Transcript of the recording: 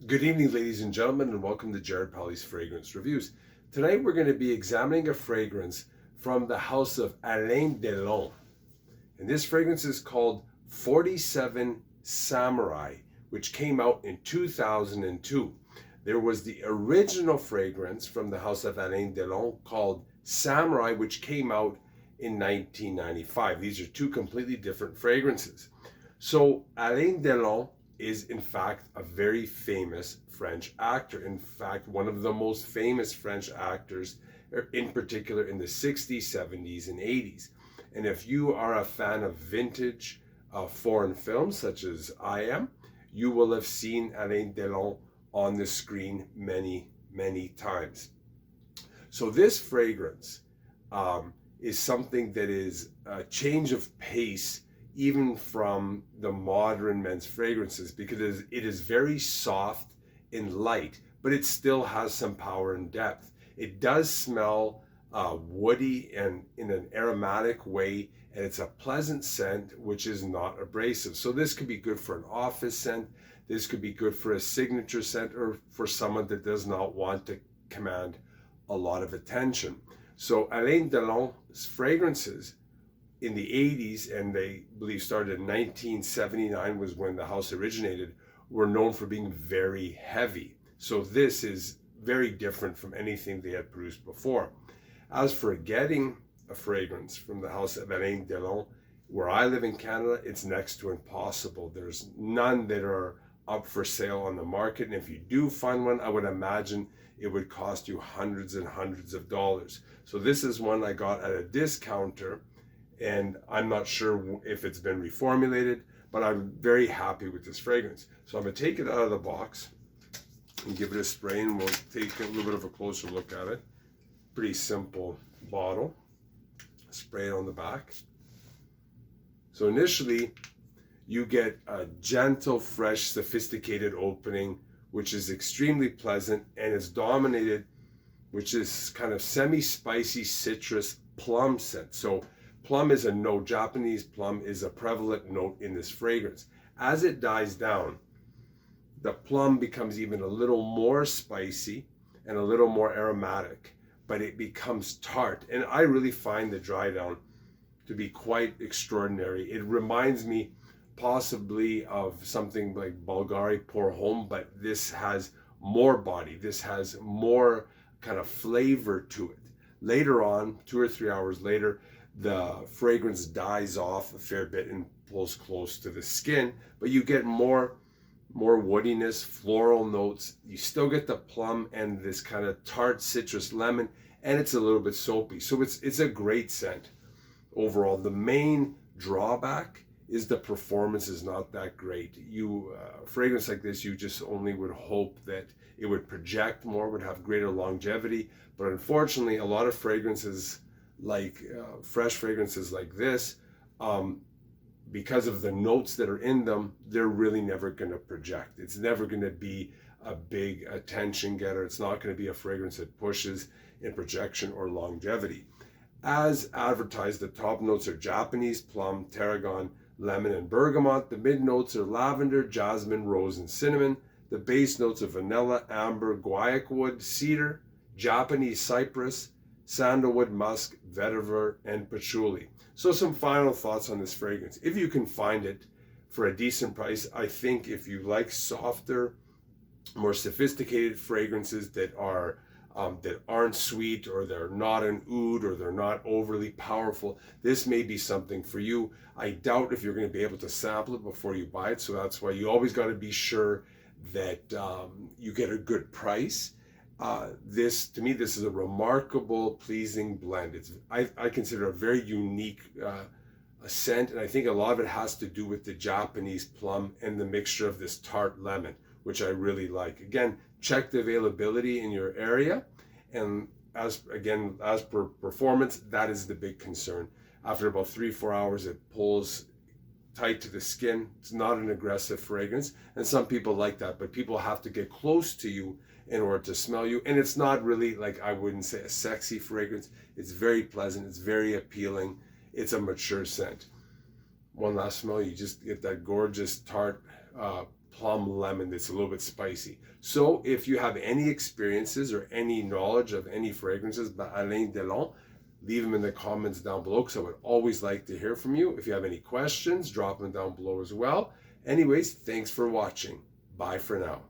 Good evening, ladies and gentlemen, and welcome to Jared Polly's Fragrance Reviews. Tonight we're going to be examining a fragrance from the house of Alain Delon. And this fragrance is called 47 Samourai, which came out in 2002. There was the original fragrance from the house of Alain Delon called Samourai, which came out in 1995. These are two completely different fragrances. So Alain Delon is in fact a very famous French actor. In fact, one of the most famous French actors, in particular in the 60s, 70s, and 80s. And if you are a fan of vintage foreign films, such as I am, you will have seen Alain Delon on the screen many, many times. So this fragrance is something that is a change of pace even from the modern men's fragrances, because it is very soft and light, but it still has some power and depth. It does smell woody and in an aromatic way, and it's a pleasant scent which is not abrasive. So this could be good for an office scent, this could be good for a signature scent, or for someone that does not want to command a lot of attention. So Alain Delon's fragrances in the 80s, and they believe started in 1979 was when the house originated, were known for being very heavy. So this is very different from anything they had produced before. As for getting a fragrance from the house of Alain Delon, where I live in Canada, it's next to impossible. There's none that are up for sale on the market, and if you do find one, I would imagine it would cost you hundreds and hundreds of dollars. So this is one I got at a discounter, and I'm not sure if it's been reformulated, but I'm very happy with this fragrance. So I'm gonna take it out of the box and give it a spray, and we'll take a little bit of a closer look at it. Pretty simple bottle. Spray it on the back. So initially, you get a gentle, fresh, sophisticated opening, which is extremely pleasant, and is dominated, which is kind of semi-spicy citrus plum scent. So plum is a note. Japanese plum is a prevalent note in this fragrance. As it dies down, the plum becomes even a little more spicy and a little more aromatic, but it becomes tart. And I really find the dry down to be quite extraordinary. It reminds me possibly of something like Bulgari Pour Homme, but this has more body. This has more kind of flavor to it. Later on, 2 or 3 hours later, the fragrance dies off a fair bit and pulls close to the skin, but you get more woodiness, floral notes. You still get the plum and this kind of tart citrus lemon, and it's a little bit soapy. So it's a great scent overall. The main drawback is the performance is not that great. A fragrance like this, you just only would hope that it would project more, would have greater longevity. But unfortunately, a lot of fragrances, like fresh fragrances like this, because of the notes that are in them, they're really never going to project. It's never going to be a big attention getter. It's not going to be a fragrance that pushes in projection or longevity. As advertised, the top notes are Japanese plum, tarragon, lemon, and bergamot. The mid notes are lavender, jasmine, rose, and cinnamon. The base notes are vanilla, amber, guaiac wood, cedar, Japanese cypress, sandalwood, musk, vetiver, and patchouli. So some final thoughts on this fragrance. If you can find it for a decent price, I think if you like softer, more sophisticated fragrances that aren't sweet, or they're not an oud, or they're not overly powerful, this may be something for you. I doubt if you're going to be able to sample it before you buy it, so that's why you always got to be sure that you get a good price. To me, this is a remarkable, pleasing blend. I consider a very unique scent, and I think a lot of it has to do with the Japanese plum and the mixture of this tart lemon, which I really like. Again, check the availability in your area, and as per performance, that is the big concern. After about 3-4 hours, it pulls tight to the skin. It's not an aggressive fragrance, and some people like that, but people have to get close to you in order to smell you. And it's not really, like, I wouldn't say a sexy fragrance. It's very pleasant, it's very appealing, it's a mature scent. One last smell, you just get that gorgeous tart plum lemon that's a little bit spicy. So if you have any experiences or any knowledge of any fragrances by Alain Delon, leave them in the comments down below, because I would always like to hear from you. If you have any questions, drop them down below as well. Anyways, thanks for watching. Bye for now.